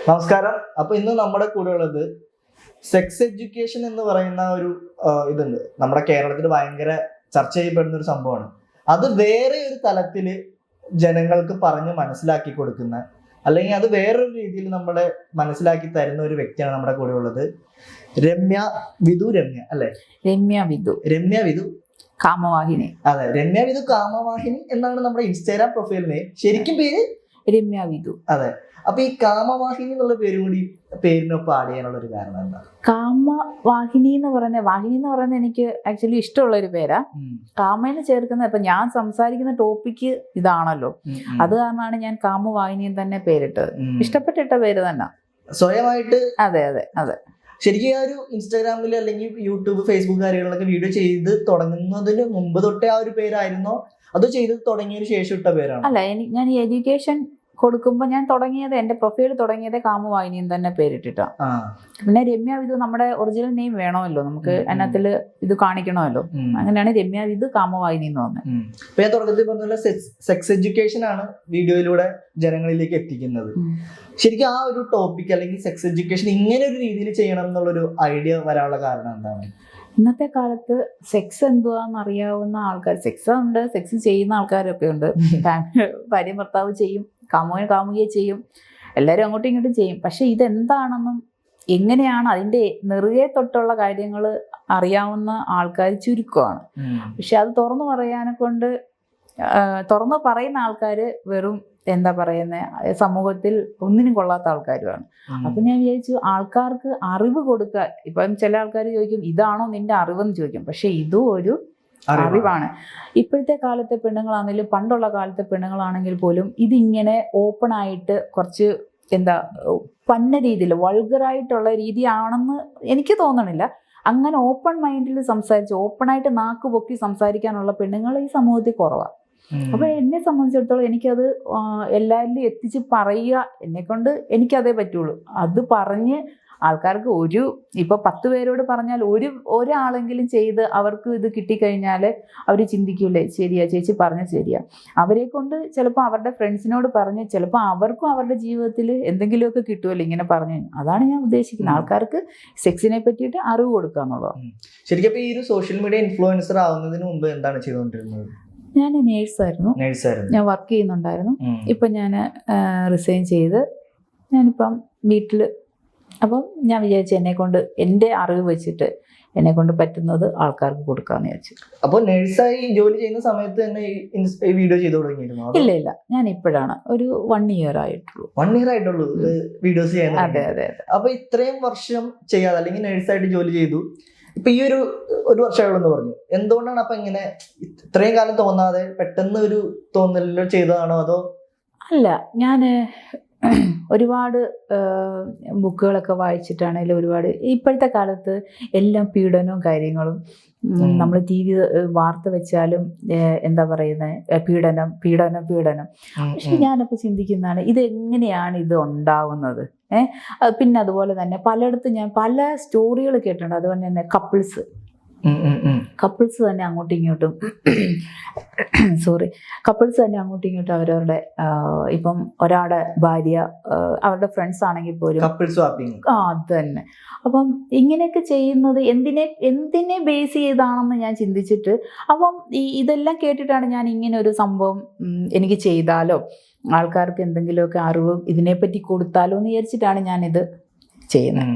നമസ്കാരം. അപ്പൊ ഇന്ന് നമ്മുടെ കൂടെ ഉള്ളത് സെക്സ് എഡ്യൂക്കേഷൻ എന്ന് പറയുന്ന ഒരു ഇതുണ്ട്. നമ്മുടെ കേരളത്തിൽ ഭയങ്കര ചർച്ച ചെയ്യപ്പെടുന്ന ഒരു സംഭവമാണ്. അത് വേറെ ഒരു തലത്തില് ജനങ്ങൾക്ക് പറഞ്ഞ് മനസ്സിലാക്കി കൊടുക്കുന്ന, അല്ലെങ്കിൽ അത് വേറൊരു രീതിയിൽ നമ്മളെ മനസ്സിലാക്കി തരുന്ന ഒരു വ്യക്തിയാണ് നമ്മുടെ കൂടെ ഉള്ളത്. രമ്യ അല്ലെ? രമ്യ വിധു കാമവാഹിനി. അതെ, രമ്യ വിധു കാമവാഹിനി എന്നാണ് നമ്മുടെ ഇൻസ്റ്റാഗ്രാം പ്രൊഫൈലിന്. ശരിക്കും പേര് രമ്യ വിധു. അതെ. അപ്പൊ ഈ കാമവാഹിനി എന്നുള്ള പേരിനൊപ്പം ആഡ് ചെയ്യാനുള്ള ഒരു കാരണം എന്താ? കാമവാഹിനി എന്ന് പറയുന്നത് എനിക്ക് ആക്ച്വലി ഇഷ്ടമുള്ള ഒരു പേരാ. കാമേനെ ചേർക്കുന്ന ഇപ്പൊ ഞാൻ സംസാരിക്കുന്ന ടോപ്പിക്ക് ഇതാണല്ലോ, അത് കാരണമാണ് ഞാൻ കാമവാഹിനിയും തന്നെ പേരിട്ടത്. ഇഷ്ടപ്പെട്ടിട്ട പേര് തന്നെ സ്വയമായിട്ട്. അതെ അതെ അതെ. ശരിക്കും ആ ഒരു ഇൻസ്റ്റാഗ്രാമിൽ അല്ലെങ്കിൽ യൂട്യൂബ്, ഫേസ്ബുക്ക് കാര്യങ്ങളൊക്കെ വീഡിയോ ചെയ്ത് തുടങ്ങുന്നതിന് മുമ്പ് തൊട്ടേ ആ ഒരു പേരായിരുന്നോ, അതോ ചെയ്ത് തുടങ്ങിയതിന് ശേഷം ഇട്ട പേരാണോ? അല്ല, ഞാൻ ഈ എഡ്യൂക്കേഷൻ കൊടുക്കുമ്പോൾ ഞാൻ തുടങ്ങിയത്, എൻ്റെ പ്രൊഫൈൽ തുടങ്ങിയത് കാമവാഹിനിയും തന്നെ പേരിട്ടിട്ടാണ്. പിന്നെ രമ്യ വിധു നമ്മുടെ ഒറിജിനൽ നെയിം വേണമല്ലോ, നമുക്ക് അതിനകത്തിൽ ഇത് കാണിക്കണമല്ലോ. അങ്ങനെയാണ് രമ്യ വിധു കാമവാഹിനി എന്ന് പറഞ്ഞത്. ഇപ്പൊ ഞാൻ തുടക്കത്തിൽ പറഞ്ഞ സെക്സ് എഡ്യൂക്കേഷൻ ആണ് വീഡിയോയിലൂടെ ജനങ്ങളിലേക്ക് എത്തിക്കുന്നത്. ശരിക്കും ആ ഒരു ടോപ്പിക് അല്ലെങ്കിൽ സെക്സ് എഡ്യൂക്കേഷൻ ഇങ്ങനെ ഒരു രീതിയിൽ ചെയ്യണം എന്നുള്ളൊരു ഐഡിയ വരാനുള്ള കാരണം എന്താണ്? ഇന്നത്തെ കാലത്ത് സെക്സ് എന്തുവാന്ന് അറിയാവുന്ന ആൾക്കാർ, സെക്സ് ചെയ്യുന്ന ആൾക്കാരൊക്കെ ഉണ്ട്. ഭാര്യ ഭർത്താവ് ചെയ്യും, കാമുകിയെ ചെയ്യും, എല്ലാവരും അങ്ങോട്ടും ഇങ്ങോട്ടും ചെയ്യും. പക്ഷെ ഇതെന്താണെന്നും എങ്ങനെയാണ് അതിൻ്റെ നെറുകെ തൊട്ടുള്ള കാര്യങ്ങൾ അറിയാവുന്ന ആൾക്കാർ ചുരുക്കമാണ്. പക്ഷെ അത് തുറന്നു പറയുന്ന ആൾക്കാർ വെറും എന്താ പറയുന്നത്, സമൂഹത്തിൽ ഒന്നിനും കൊള്ളാത്ത ആൾക്കാരുമാണ്. അപ്പൊ ഞാൻ വിചാരിച്ചു ആൾക്കാർക്ക് അറിവ് കൊടുക്കുക. ഇപ്പം ചില ആൾക്കാർ ചോദിക്കും ഇതാണോ നിന്റെ അറിവെന്ന് ചോദിക്കും. പക്ഷെ ഇതും ഒരു അറിവാണ്. ഇപ്പോഴത്തെ കാലത്തെ പെണ്ണുങ്ങളാണെങ്കിലും പണ്ടുള്ള കാലത്തെ പെണ്ണുങ്ങളാണെങ്കിൽ പോലും ഇതിങ്ങനെ ഓപ്പൺ ആയിട്ട് കുറച്ച് പന്ന രീതിയിൽ വൾഗറായിട്ടുള്ള രീതിയാണെന്ന് എനിക്ക് തോന്നണില്ല. അങ്ങനെ ഓപ്പൺ മൈൻഡിൽ സംസാരിച്ച് ഓപ്പണായിട്ട് നാക്ക് പൊക്കി സംസാരിക്കാനുള്ള പെണ്ണുങ്ങൾ ഈ സമൂഹത്തിൽ കുറവാണ്. അപ്പൊ എന്നെ സംബന്ധിച്ചിടത്തോളം എനിക്കത് എല്ലാവരിലും എത്തിച്ച് പറയുക, എന്നെക്കൊണ്ട് എനിക്കതേ പറ്റുള്ളൂ. അത് പറഞ്ഞ് ആൾക്കാർക്ക് ഇപ്പൊ 10 പേരോട് പറഞ്ഞാൽ ഒരാളെങ്കിലും ചെയ്ത് അവർക്ക് ഇത് കിട്ടിക്കഴിഞ്ഞാൽ അവർ ചിന്തിക്കൂലേ, ശരിയാ ചേച്ചി പറഞ്ഞ ശരിയാ. അവരെ കൊണ്ട് ചിലപ്പോൾ അവരുടെ ഫ്രണ്ട്സിനോട് പറഞ്ഞ് ചിലപ്പോൾ അവർക്കും അവരുടെ ജീവിതത്തിൽ എന്തെങ്കിലുമൊക്കെ കിട്ടുമല്ലോ ഇങ്ങനെ പറഞ്ഞു. അതാണ് ഞാൻ ഉദ്ദേശിക്കുന്നത്, ആൾക്കാർക്ക് സെക്സിനെ പറ്റിയിട്ട് അറിവ് കൊടുക്കുക എന്നുള്ളത്. ശരിക്കും ഈ ഒരു സോഷ്യൽ മീഡിയ ഇൻഫ്ലുവൻസർ ആവുന്നതിന് മുമ്പ് എന്താണ് ചെയ്തുകൊണ്ടിരുന്നത്? ഞാൻ നേഴ്സായിരുന്നു. ഞാൻ വർക്ക് ചെയ്യുന്നുണ്ടായിരുന്നു. ഇപ്പം ഞാൻ റിസൈൻ ചെയ്ത് ഞാനിപ്പം വീട്ടിൽ. അപ്പം ഞാൻ വിചാരിച്ചു എന്നെക്കൊണ്ട് എൻ്റെ അറിവ് വെച്ചിട്ട് എന്നെക്കൊണ്ട് പറ്റുന്നത് ആൾക്കാർക്ക് കൊടുക്കാമെന്ന് വിചാരിച്ചു. അപ്പോൾ നേഴ്സായി ജോലി ചെയ്യുന്ന സമയത്ത് തന്നെ വീഡിയോ ചെയ്തു തുടങ്ങിയിരുന്നു? ഇല്ല, ഞാൻ ഇപ്പോഴാണ് ഒരു 1 year ആയിട്ടുള്ളൂ. 1 year ആയിട്ടുള്ളൂ വീഡിയോസ് ചെയ്യാൻ? അതെ അതെ അതെ. അപ്പൊ ഇത്രയും വർഷം ചെയ്യാതെ അല്ലെങ്കിൽ നേഴ്സായിട്ട് ജോലി ചെയ്തു, ഇപ്പൊ ഈ ഒരു വർഷമായുള്ളൂ പറഞ്ഞു. എന്തുകൊണ്ടാണ് അപ്പൊ ഇങ്ങനെ ഇത്രയും കാലം തോന്നാതെ പെട്ടെന്ന് ഒരു തോന്നലിലോ ചെയ്തതാണോ, അതോ? അല്ല, ഞാൻ ഒരുപാട് ബുക്കുകളൊക്കെ വായിച്ചിട്ടാണെങ്കിലും ഒരുപാട് ഇപ്പോഴത്തെ കാലത്ത് എല്ലാം പീഡനവും കാര്യങ്ങളും, നമ്മൾ TV വാർത്ത വെച്ചാലും എന്താ പറയുന്നത്, പീഡനം. പക്ഷെ ഞാനപ്പോൾ ചിന്തിക്കുന്നതാണ് ഇതെങ്ങനെയാണ് ഇത് ഉണ്ടാവുന്നത്. പിന്നെ അതുപോലെ തന്നെ പലയിടത്തും ഞാൻ പല സ്റ്റോറികൾ കേട്ടിട്ടുണ്ട്. അതുപോലെ തന്നെ കപ്പിൾസ് തന്നെ അങ്ങോട്ടും ഇങ്ങോട്ടും അവരവരുടെ ഇപ്പം ഒരാളുടെ ഭാര്യ അവരുടെ ഫ്രണ്ട്സ് ആണെങ്കിൽ പോലും അത് തന്നെ. അപ്പം ഇങ്ങനെയൊക്കെ ചെയ്യുന്നത് എന്തിനെ ബേസ് ചെയ്താണെന്ന് ഞാൻ ചിന്തിച്ചിട്ട്, അപ്പം ഇതെല്ലാം കേട്ടിട്ടാണ് ഞാൻ ഇങ്ങനെ ഒരു സംഭവം എനിക്ക് ചെയ്താലോ, ആൾക്കാർക്ക് എന്തെങ്കിലുമൊക്കെ അറിവ് ഇതിനെപ്പറ്റി കൊടുത്താലോ എന്ന് വിചാരിച്ചിട്ടാണ് ഞാനിത് ചെയ്യുന്നത്.